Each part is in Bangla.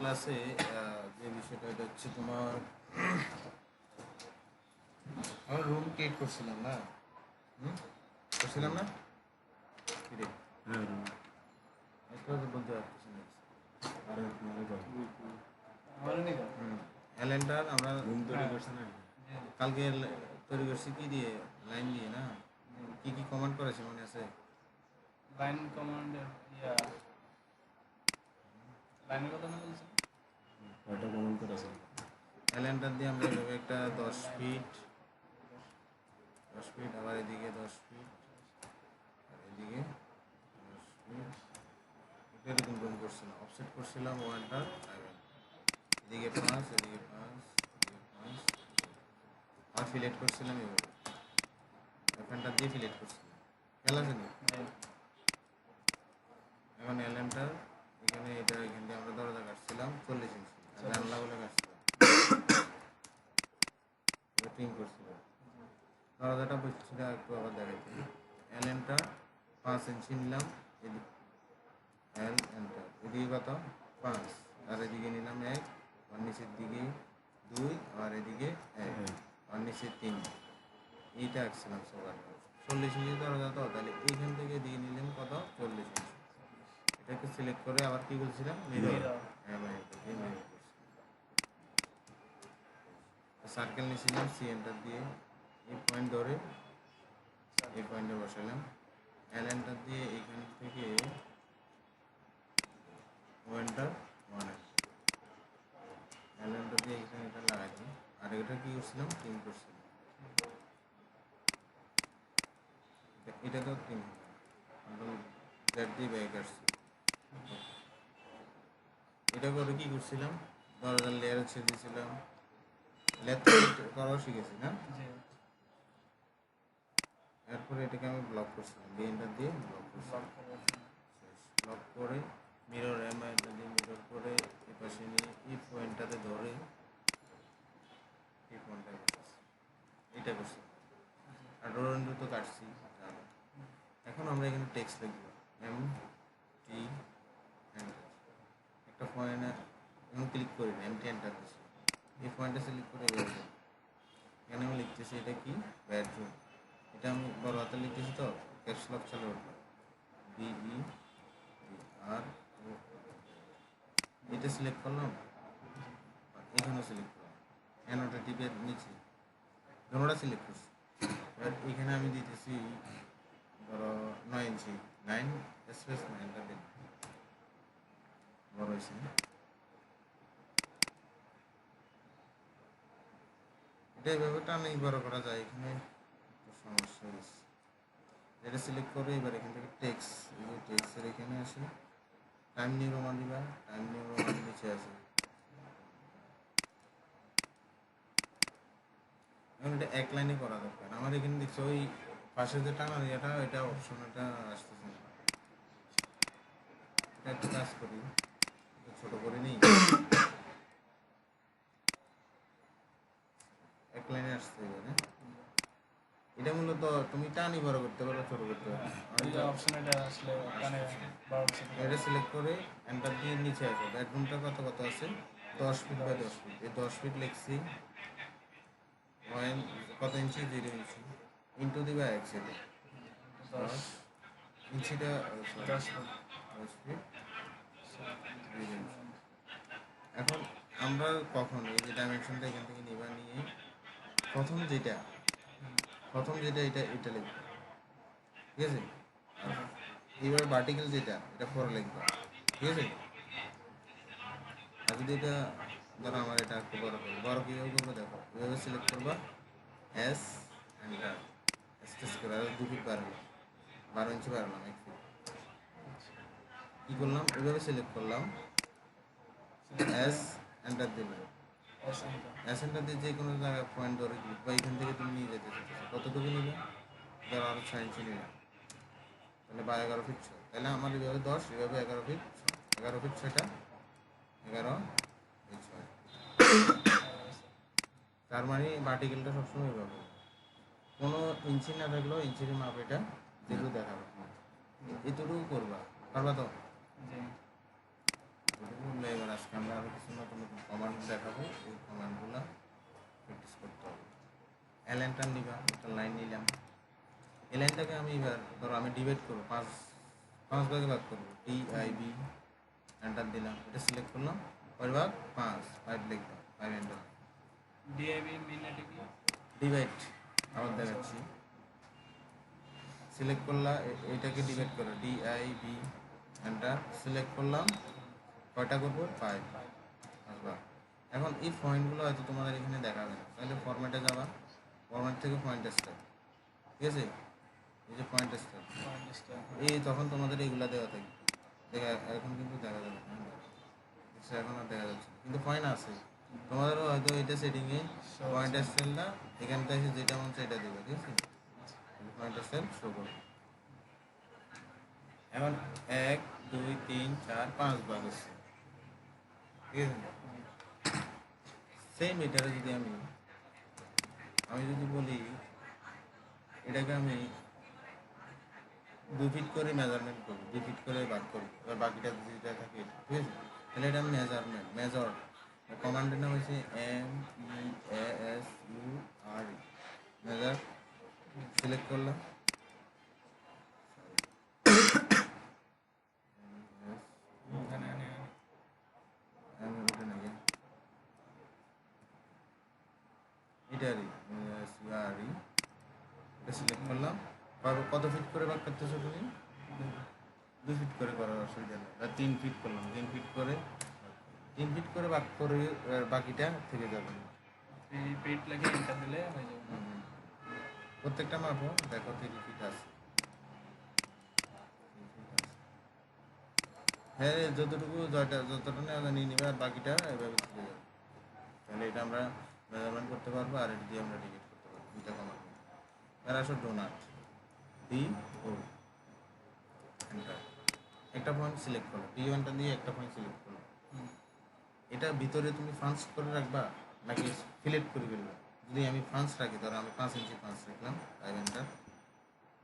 ক্লাসে যে বিষয়টা এটা হচ্ছে তোমার আমরা রুম ক্রিয়েট করছিলাম না, করছিলাম না বলতে পারতেছি না। ক্যালেন্ডার আমরা রুম তৈরি করছি না, কালকে তৈরি করছি কি দিয়ে, লাইন দিয়ে না, কি কি কমান্ড করেছে মনে আছে? লাইন কমান্ড লাইনের কথা মনে বলছি, কয়টা কমান্ড করেছে? ক্যালেন্ডার দিয়ে আমরা এভাবে একটা 10 ফিট আবার এদিকে 10 ফিট আর এদিকে 10 ফিট এরকম রুম করছিলাম, অফসেট করছিলাম 1টা 7, এদিকে 5 এদিকে 5 এদিকে 5 আর ফিলেট করছিলাম এভাবে, এখানটা দিয়ে ফিলেট করছিলাম, খেয়াল আছে না? এখন এলএমটা এখানে এটা এখান দিয়ে আমরা দরজা কাটছিলাম 40 ইঞ্চি আর জানলাগুলো কাটছিলাম, ট্রিম করছিলাম। দরজাটা বুঝছিলাম একটু আবার দেখাইতে, এলএমটা 5 ইঞ্চি নিলাম, এদিকে এল এন্টার, এদিকে কত 5 আর এদিকে নিলাম 1, আর নিচের দিকে 2 আর এদিকে 1 আর নিচে 3, এইটা আঁকছিলাম সবার 40 ইঞ্চি দরজা, তো তাহলে এইখান থেকে দিয়ে নিলাম কত 40 ইঞ্চি, এটাকে সিলেক্ট করে আবার কি বলছিলাম মিরর, সার্কেল নিয়েছিলাম সি এন্টার দিয়ে, এই পয়েন্ট ধরে এই পয়েন্টে বসালাম, এল এন্টার দিয়ে এইখান থেকে ওয়েন্টার 1 এল এন্টার দিয়ে এখানে এটা লাগাইছি, আর এটা কি করছিলাম ট্রিম করছিলাম, এটা তো ট্রিম জেড দিয়ে ব্যাক আসছে, এটা করে কি করছিলাম দরজার লেয়ার ছেড়ে দিয়েছিলাম, লেয়ার করাও শিখেছি না, এরপরে এটাকে আমি ব্লক করছিলাম বি এন্টার দিয়ে ব্লক করে মিরর এম এন্টার দিয়ে মিরর করে এই পাশে নিয়ে এই পয়েন্টটাতে ধরে এই পয়েন্টটা করতেছি, এইটা করছি আর ডোরেন্ডো তো কাটছি। এখন আমরা এখানে টেক্সট লিখব এম টি এন্টার, একটা পয়েন্ট এখন ক্লিক করি না, এমটি এন্টার দিচ্ছি, এই পয়েন্টটা সিলেক্ট করে এখানে আমি লিখতেছি এটা কি বেডরুম, এটা আমি বড় হাতে লিখতেছি তো ক্যাপস লক চালু উঠলো বিই আর এটা সিলেক্ট করলাম, এখানেও সিলেক্ট করলাম, অ্যানোটেটিভের নিচে ধরোটা সিলেক্ট করছি, এবার এখানে আমি দিতেছি ধরো 9 ইঞ্চি 9 স্পেস 9টা দিন বড় হয়েছে, এটা এভাবে টানেই বড় করা যায়, এখানে সমস্যা হয়েছে, এটা সিলেক্ট করে এবার এখান থেকে টেক্স, এই যে টেক্সের এখানে আসে টাইম নিউ রোমান দিবা, টাইম নিউ রোমান নিচে আছে, এখন এটা এক লাইনে করা দরকার, আমার এখানে দেখছি ওই পাশে যে টানার এটা এটা অপশন এটা আসতেছে না, এটা একটু কাজ করি ছোট করে নিই, এক লাইনে আসতে এবারে, এটা মূলত তুমি টানি বড় করতে পারো ছোট করতে পারো, এটা সিলেক্ট করে এন্টার দিয়ে নিচে আসবে, বেডরুমটা কত কত আছে 10 ফিট বাই 10 ফিট, এই 10 ফিট লিখছি, কত ইঞ্চি 0 ইঞ্চি ইন্টু দিবা 1 সেটা 10 ইঞ্চিটা 10 ফিট 0 ইঞ্চি। এখন আমরা কখন এই যে ডাইমেনশনটা এখান থেকে নিবা, নিয়ে প্রথম যেটা এটা লিখবো, ঠিক আছে, এবার ভার্টিক্যাল যেটা এটা পরে লিখবো, ঠিক আছে, আর যদি এটা ধরো আমার এটা একটু বড় কীভাবে করবো দেখো, এভাবে সিলেক্ট করবা এস এন্টার স্পেস করে আর 2 ফিট বাড়ালাম 12 ইঞ্চি বাড়ালাম 1 ফিট, কী করলাম এভাবে সিলেক্ট করলাম এস এন্টার দিলাম, এস এন্টার দিয়ে যে কোনো জায়গায় পয়েন্ট ধরে ক্লিক বা এখান থেকে তুমি নিয়ে যেতে চাইছো কতটুকু নিলে ধরো আরও 6 ইঞ্চি নিলাম, তাহলে বা 11 ফিট 6, তাহলে আমার এভাবে 10 এভাবে 11 ফিট 11 ফিট 6টা 11 এই 6, তার মানে ভার্টিক্যালটা সবসময় এভাবে কোনো ইঞ্চি না থাকলেও ইঞ্চির মাপ এটা যেটুকু দেখাবে এতটুকু করবা, পারবা তো? এবার আজকে আমরা আরো এবার ধরো আমি ডিভাইড করবো, পাঁচ পাঁচ ভাগে ভাগ করবো, ডি আই বি, এন্টার দিলাম, এটা সিলেক্ট করলাম, কয় ভাগ, পাঁচ, ফাইভ লিখলাম, ফাইভ এন্টার, ডিআইবি মেন এটা কি? ডিভাইড, আবার দেখাচ্ছি, সিলেক্ট করলাম, এইটাকে ডিভাইড করো, D I V, enter, select করলাম, কয়টা করবো, ফাইভ, আসবা। এখন এই পয়েন্টগুলো হয়তো তোমাদের এখানে দেখাবে না, তাহলে ফরম্যাটে যাবা, ফরম্যাট থেকে পয়েন্ট স্টার, ঠিক আছে, এই যে পয়েন্ট স্টার, এই তখন তোমাদের এইগুলা দেওয়া থাকবে, দেখা এখন কিন্তু দেখা যাবে না, এখন আর দেখা যাচ্ছে না। কিন্তু পয়েন্ট আছে তোমাদেরও, হয়তো এটা সেটিংয়ে পয়েন্ট স্টাইলটা এখান থেকে যেটা মন সেটা দেবে, ঠিক আছে, পয়েন্ট স্টাইল শো করবে। এখন 1 2 3 4 5 ভাগ আছে, ঠিক আছে। সেম এটারে যদি আমি আমি যদি বলি এটাকে আমি 2 ফিট করে মেজারমেন্ট করবো, 2 ফিট করে ভাগ করবো, এবার বাকিটা যেটা থাকে এটা, ঠিক আছে, তাহলে এটা আমি মেজারমেন্ট, মেজর, কমান্ডের নাম হচ্ছে MEASURE, মেজার, সিলেক্ট করলাম, আমি ওটা নাকি এটারই MEASURE, এটা সিলেক্ট করলাম, কত ফিট করে ভাগ করতেছো তুমি, 2 ফিট করে করার অসুবিধা নেই, 3 ফিট করলাম, 3 ফিট করে, 3 ফিট করে ভাগ করে, বাকিটা থেকে যাবে। এই পেট লাগে এন্টার দিলে হয়ে যাবে। হুম। প্রত্যেকটা মাপও দেখো 3 ফিট আছে, 3 ফিট আছে। হ্যাঁ, যতটুকু যতটা না নিয়ে নেবে, আর বাকিটা এভাবে থেকে যাবে, তাহলে এটা আমরা মেজারমেন্ট করতে পারবো, আর এটা দিয়ে আমরা ডিলিট করতে পারবো, দুইটা কমান্ড। আর আসো ডোনাট, ডি ও এন্টার, একটা পয়েন্ট সিলেক্ট করো, ডি ওয়ানটা দিয়ে একটা পয়েন্ট সিলেক্ট করো, এটা ভিতরে তুমি ফান্স করে রাখবা নাকি সিলেক্ট করে ফেলবা। যদি আমি ফান্স রাখি, ধরো আমি 5 ইঞ্চি ফান্স রাখলাম, ফাইভ এন্টার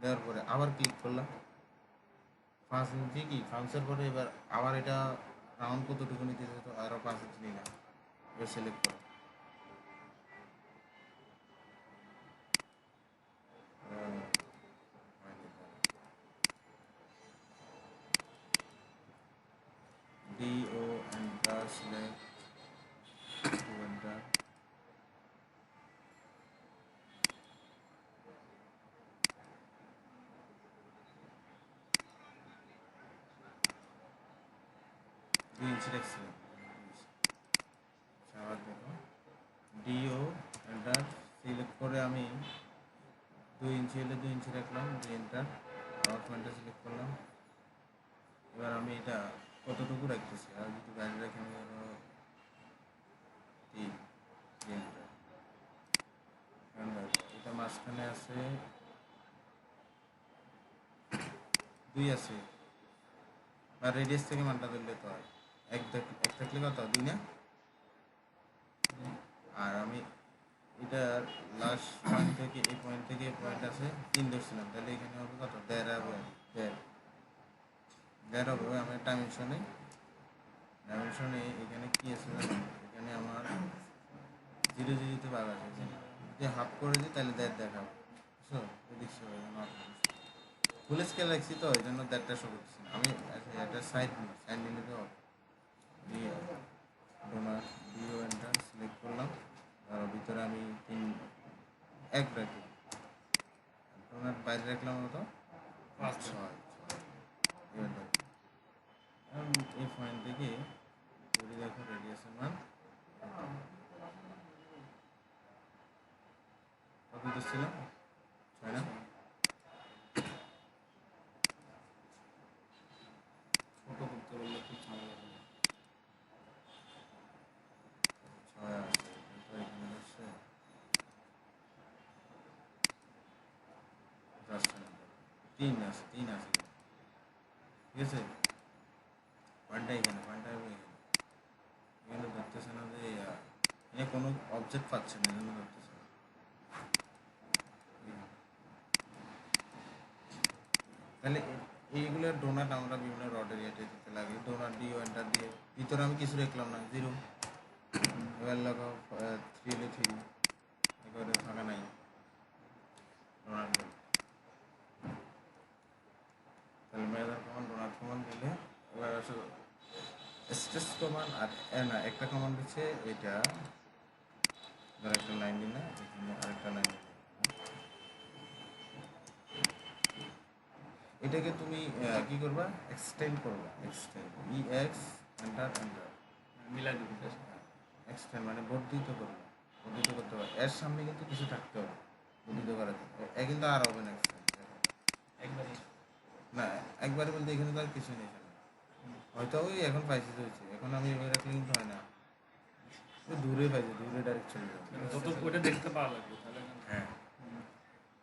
দেওয়ার পরে আবার ক্লিক করলাম, 5 ইঞ্চি কি ফান্সের পরে এবার আবার এটা রাউন্ড কতটুকু নিতে যেত, আরও 5 ইঞ্চি নিলাম, এবার সিলেক্ট করো, D O enter, select two enter, দুই ইঞ্চি রাখছিলাম, আবার দেখো, ডিও এন্টার, সিলেক্ট করে আমি 2 ইঞ্চি হলে 2 ইঞ্চি রাখলাম, দিয়ে এন্টার, আবার পয়েন্টটা সিলেক্ট করলাম, এবার আমি এটা কতটুকু রাখতেছি, আর যদি বাইরে রাখি আমি ধরো 3, এন্টার, কারণ দেখো এটা মাঝখানে আছে 2 আছে, বা রেডিয়াস থেকে মানটা ধরলে তো হয়, এক থাকলে কত, 2 না, আর আমি এটার লাস্ট পয়েন্ট থেকে এই পয়েন্ট থেকে এই পয়েন্ট আছে 3 ধরছিলাম, তাহলে এখানে হবে কত, 1.5 হবে, 1.5 হবে। আমি ডাইমেনশনে এখানে কি আছে জানো, এখানে আমার 0 0 ভাগ আছে, যে হাফ করে দিই তাহলে 1.5 দেখাবো, বুঝছো, দেখছো ফুল স্কেল রাখছি তো ওই জন্য 1.5টা শো করছি না আমি। আচ্ছা, একটা সাইড নিলে তো দিয়ে ডোনার ডিও এন্টার সিলেক্ট করলাম, আর ভিতরে আমি 1 রাখি, ডোনার বাইরে রাখলাম মতো 6, এই পয়েন্ট থেকে ধরে দেখো রেডিয়াসের মান কত দিচ্ছিলাম, 6 না, ছোট করতে বললে খুব ঝামেলা হবে। 6 আছে, তো এখানে হচ্ছে 3 আছে, 3 আছে, ঠিক আছে, পয়েন্টটা এখানে, পয়েন্টটা এখানে, এখানে ধরতেছে না যে এখানে কোনো অবজেক্ট পাচ্ছে না, এজন্য ধরতেছে না। তাহলে এইগুলোর ডোনাট আমরা বিভিন্ন রডের ইয়েতে দিতে লাগে, ডোনাট দিয়ে এন্টার দিয়ে ভিতরে আমি কিছু রাখলাম না, 0, এবার লাগাও 3 হলে 3, একেবারে ফাঁকা নাই, donut measure command donut command দিলে এবার আসলে স্ট্রেস কমান্ড আর না একটা কমান্ড হচ্ছে এটা ধর একটা লাইন দিলে এখানে আরেকটা লাইন দিলে এটাকে তুমি কি করবা এক্সটেন্ড করবা এক্সটেন্ড এক্স এন্টার এন্টার মিলাই দিবি তার সাথে। এক্সটেন্ড মানে বর্ধিত করবা বর্ধিত করতে হবে এর সামনে কিন্তু কিছু থাকতে হবে বর্ধিত করার জন্য এ কিন্তু আর হবে না extend। একবারই না একবারে বলতে এখানে তো আর কিছু নেই এখানে হয়তো ওই এখন পাইছি হয়েছে এখন আমি এভাবে রাখলে কিন্তু হয় না ওই দূরে পাইছি দূরে ডাইরেক্ট চলে যাবে মানে যত ওটা দেখতে পাওয়া লাগবে তাহলে হ্যাঁ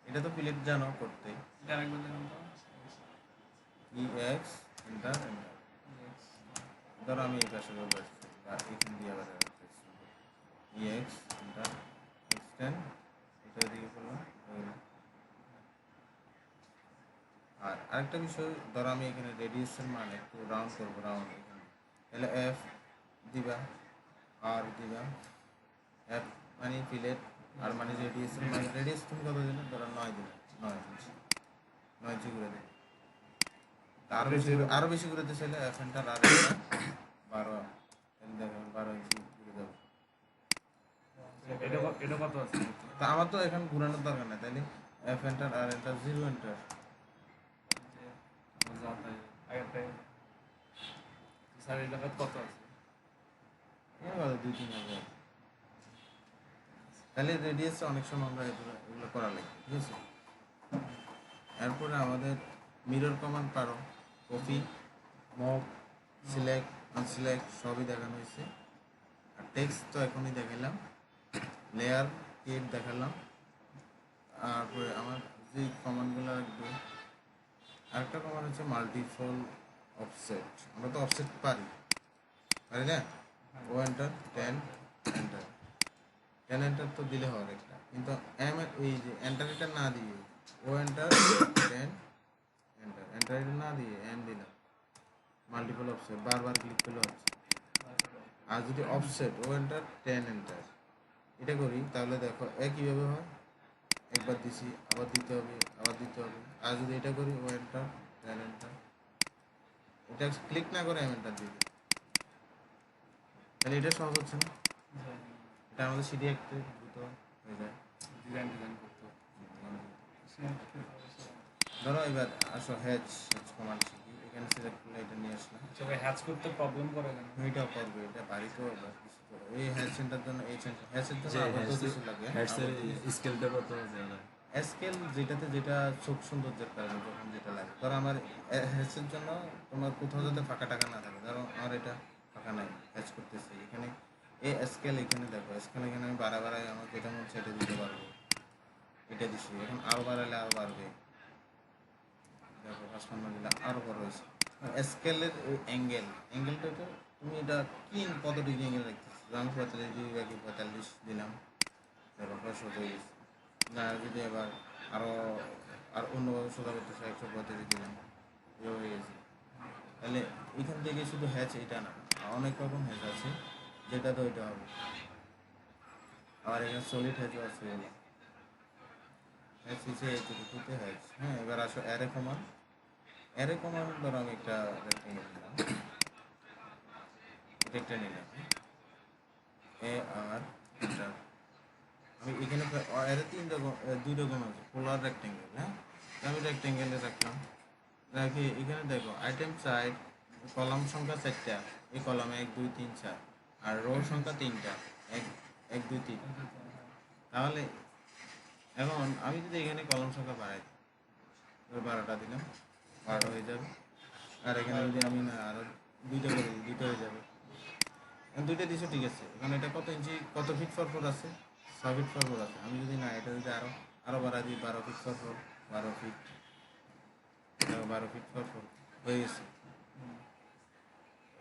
এটা তো প্লেট জানো করতে এটা আরেকবার দেখুন তো। এক্স এন্টার এন্টার ধরো আমি এই পাশে করবো আর এখান দিয়ে আবার এক্স এন্টার এক্সটেন্ড এটা দিকে করলাম আর আরেকটা বিষয় ধরো আমি এখানে রেডিয়াসের মান একটু রাউন্ড করবো রাউন্ড এখানে তাহলে এফ দিবা আর দিবা এফ মানে প্লেট আর মানে রেডিয়াসের মানে রেডিয়াস তুমি কত দিলে ধরো 9 দিলে 9 জি করে দিলে আরো বেশি করে দিতে চাইলে এফ এন্টার আর 12 দেখেন 12 ইঞ্চি করে দেবো এটা কত আছে? তা আমার তো এখন ঘুরানোর দরকার নাই তাইলে এফ এন্টার আর এন্টার 0 এন্টার আমার যা তাই আগেরটাই। স্যার এই জায়গায় কত আছে? এবার 2-3 হাজার তাহলে রেডিয়াসে অনেক সময় আমরা এগুলো করা লাগে ঠিক আছে এরপরে আমাদের মিরর কমান্ড পারো কপি মক সিলেক্ট আনসিলেক্ট সবই দেখানো হয়েছে আর টেক্সট তো এখনই দেখালাম লেয়ার কেট দেখালাম তারপরে আমার যে কমান্ডগুলো রাখবে আরেকটা কমান্ড হচ্ছে মাল্টিপল অফসেট আমরা তো অফসেট পারি না ও এন্টার 10 এন্টার 10 এন্টার তো দিলে হবে একটা কিন্তু এম এই যে এন্টার এটা না দিয়ে ও এন্টার 10 এন্টার এন্টার এটা না দিয়ে এম দিলাম মাল্টিপল অফসেট বারবার ক্লিক করলে হচ্ছে আর যদি অফসেট ও এন্টার 10 এন্টার এটা করি তাহলে দেখো কীভাবে হয় একবার দিছি আবার দিতে হবে আর যদি এটা করি ও এন্টার 10 এন্টার এটা ক্লিক না করে এম এন্টার দিবে তাহলে এটা সহজ হচ্ছে না এটা আমাদের সিডি একটা দ্রুত হয়ে যায় ডিজাইন করতে হবে। ধরো এবার আসো হ্যাচ কমান্ড শিখি এখানে সিলেক্ট করলে এটা নিয়ে আসলাম সবাই হ্যাচ করতে প্রবলেম করে কেন? এটাও করবে এটা বাড়ি তো এবার কিছু করো এই হ্যাচ সেন্টার জন্য এই সেন্টার হ্যাচের জন্য আবার তো কিছু লাগে স্কেলটা কত আছে স্কেল যেটাতে যেটা চোখ সৌন্দর্যের কারণে যখন যেটা লাগে ধরো আমার হ্যাচের জন্য তোমার কোথাও যাতে ফাঁকা টাকা না থাকে ধরো আমার এটা ফাঁকা নাই হ্যাচ করতেছি এখানে এই স্কেল এখানে দেখো স্কেল এখানে আমি বাড়াই আমার যেটা মন সেটা দিতে পারবো এটা দিচ্ছি এখন আরও বাড়ালে আরও বাড়বে দেখো 55 দিলে আরও বড় হয়েছে স্কেলের অ্যাঙ্গেলটা তো তুমি এটা কি কত ডিগ্রি অ্যাঙ্গেল রাখতেছি আমি 45 ডিগ্রি রাখি 45 দিলাম দেখো 100 হয়ে গেছে না যদি এবার আর অন্যভাবে সোজা করতে চাই 135 দিলাম হয়ে গেছে তাহলে এখান থেকে শুধু হ্যাচ এটা না অনেক রকম হ্যাচ আছে যেটা তো ওইটা হবে আর এখানে সলিড হ্যাচও আছে এগুলো হ্যাচ হিসেবে এইটুকুতে হ্যাচ হ্যাঁ এবার আসো অ্যারে কমান্ড ধরো আমি একটা রেক্টেঙ্গেল নিলাম এটা একটা নিলাম এ আর এটা আমি এখানে অ্যারে দুই রকম আছে পোলার রেক্টেঙ্গেল হ্যাঁ আমি রেক্টেঙ্গেলে রাখলাম রাখি এখানে দেখো আইটেম সাইড কলাম সংখ্যা 4টা এই কলামে 1 2 3 4 আর রো সংখ্যা 3টা 1 2 3 তাহলে এখন আমি যদি এখানে কলাম সংখ্যা বাড়াই 12টা দিলাম 12 হয়ে যাবে আর এখানে যদি আমি না আরো দুইটা করে দিই দুইটা হয়ে যাবে দুইটা দিছো ঠিক আছে এখন এটা কত ইঞ্চি কত ফিট ফর আছে 6 ফিট ফর আছে আমি যদি না এটা যদি আরো বাড়াই দিই 12 feet for 12 feet 12 feet for হয়ে গেছে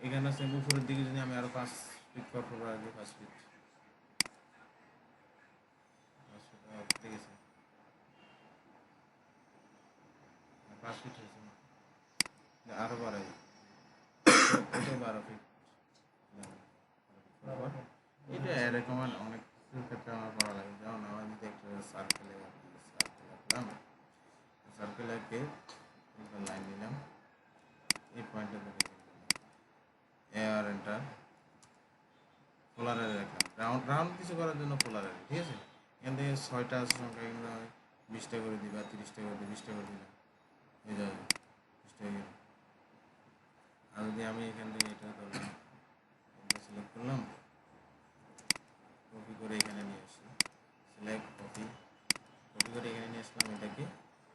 এখানে আছে উপরের দিকে যদি আমি আরো 5 ফিট ফর বাড়াই দিই 5 ফিট ঠিক আছে 5 ফিট হয়েছে আরো বাড়াই এটা 12 ফিট এটা এরকম অনেক ক্ষেত্রে আমার করা লাগে যেমন আমার যদি একটা সার্কেলে রাখলাম সার্কেলে লাইন নিলাম এই পয়েন্টে এয়ার এন্টার পোলারে রাখলাম রাউন্ড রাউন্ড কিছু করার জন্য পোলারে, ঠিক আছে। এখান থেকে 6টা আছে সংখ্যা, কিন্তু 20টা করে দিবা, 30টা করে দিই, 20টা করে দিলাম, হয়ে যাবে 20টা গেল। আর যদি আমি এখান থেকে এটা ধরলাম, এটা সিলেক্ট করলাম, কপি করে এখানে নিয়ে আসি, সিলেক্ট কপি, কপি করে এখানে নিয়ে আসলাম, এটাকে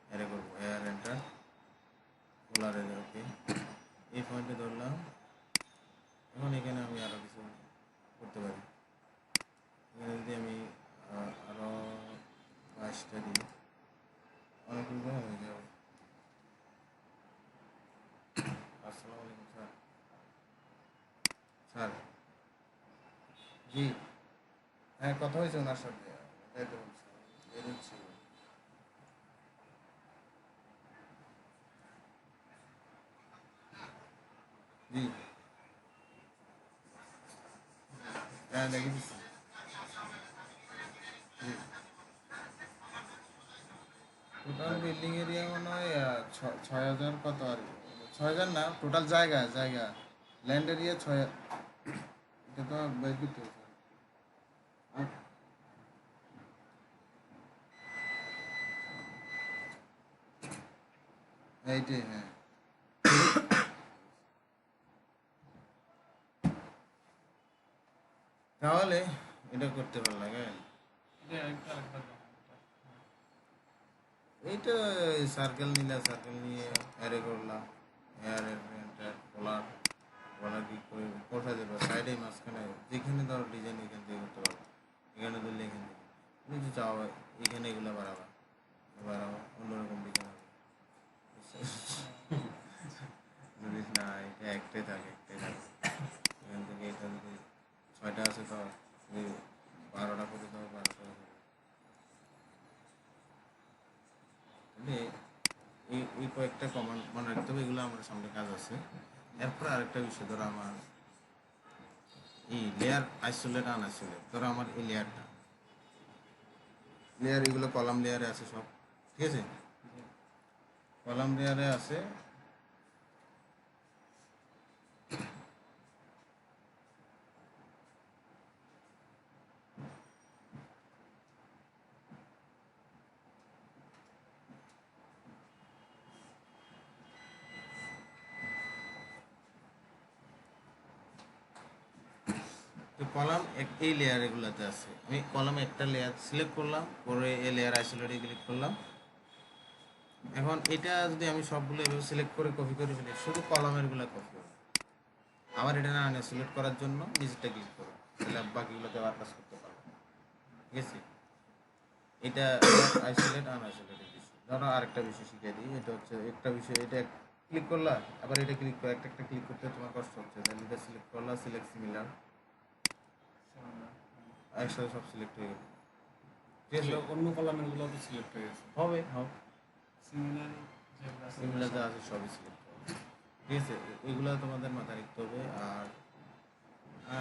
অ্যারে করবো, এয়ার এন্টার পোলারে, ওকে। এই পয়েন্টে ধরলাম। এখন এখানে আমি আরও কিছু করতে পারি। এখানে যদি আমি আরও 22টা দিই, অনেকগুলো হয়ে যাবে। আসসালামু আলাইকুম স্যার। স্যার জি, হ্যাঁ কথা হয়েছে ওনার সাথে, তাই তো বলছি, বেরোচ্ছি। জি হ্যাঁ দেখে দিচ্ছি। জি, টোটাল বিল্ডিং এরিয়া মনে হয় 6,000 কত আর 6,000 না, টোটাল জায়গা জায়গা ল্যান্ড এরিয়া 6, এটা তো বের করতে হবে। এইটাই, হ্যাঁ। তাহলে এটা করতে ভালো লাগে। এইটা সার্কেল নিলে, সার্কেল নিয়ে অ্যারে করলাম, এয়ার এন্টার পোলার, পোলার ক্লিক করে কোথায় দেবো, সাইডে মাঝখানে যেখানে ধরো ডিজাইন এখান থেকে করতে পারবো, এখানে ধরলে এখান থেকে যদি চাও এখানে এগুলো বাড়াবা, বাড়াবো অন্যরকম ডিজাইন হবে। যদি না এটা একটাই থাকে, এখান থেকে এটা যদি 6টা আছে তো যদি 12টা করে দাও, 12টা করে দাও। এই কয়েকটা কমান্ড মনে রাখতে হবে, এগুলো আমার সামনে কাজ আছে। এরপর আরেকটা বিষয়, ধরো আমার এই লেয়ার আইসোলেট আনআইসোলেট, ধরো আমার এই লেয়ারটা, লেয়ার এগুলো কলাম লেয়ারে আছে সব, ঠিক আছে, কলাম লেয়ারে আছে। তো কলাম এই লেয়ার এগুলোতে আছে, আমি কলামে একটা লেয়ার সিলেক্ট করলাম, করে এই লেয়ার আইসোলেটে ক্লিক করলাম। এখন এটা যদি আমি সবগুলো এভাবে সিলেক্ট করে কপি করে ফেলি, শুধু কলামেরগুলো কপি হবে। আবার এটা না সিলেক্ট করার জন্য নিজেরটা ক্লিক করো, তাহলে বাকিগুলোতে আবার কাজ করতে পারবো, ঠিক আছে। এটা আইসোলেট আনআইসোলেটের বিষয়। ধরো আরেকটা বিষয় শিখিয়ে দিই, এটা হচ্ছে একটা বিষয়, এটা ক্লিক করলা, আবার এটা ক্লিক করে একটা একটা ক্লিক করতে তোমার কষ্ট হচ্ছে, তাহলে এটা সিলেক্ট করলা, সিলেক্ট সিমিলার, একসাথে সব সিলেক্ট হয়ে গেল, ঠিক আছে। অন্য কলামের গুলো তো সিলেক্ট হয়ে গেছে, হবে হবে, সিমিলার সিমিলার যা আছে সবই সিলেক্ট হবে, ঠিক আছে। এগুলো তোমাদের মাথায় রাখতে হবে। আর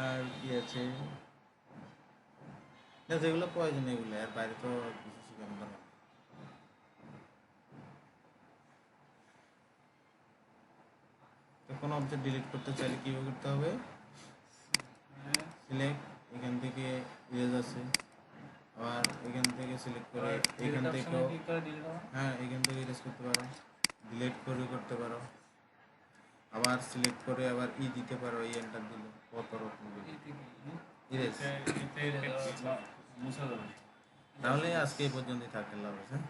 আর কি আছে না, যেগুলো প্রয়োজন এগুলো, আর বাইরে তো কিছু শিখানো দরকার। তো কোনো অবজেক্ট ডিলিট করতে চাইলে কীভাবে করতে হবে, সিলেক্ট, এখান থেকে ইরেজ আছে, আবার এখান থেকে সিলেক্ট করে এখান থেকেও, হ্যাঁ এখান থেকে ইরেজ করতে পারো, ডিলিট করে করতে পারো, আবার সিলেক্ট করে আবার দিতে পারো, এন্টার দিলে কত রকম ইরেজ। তাহলে আজকে এই পর্যন্তই থাকলে হবে, হ্যাঁ।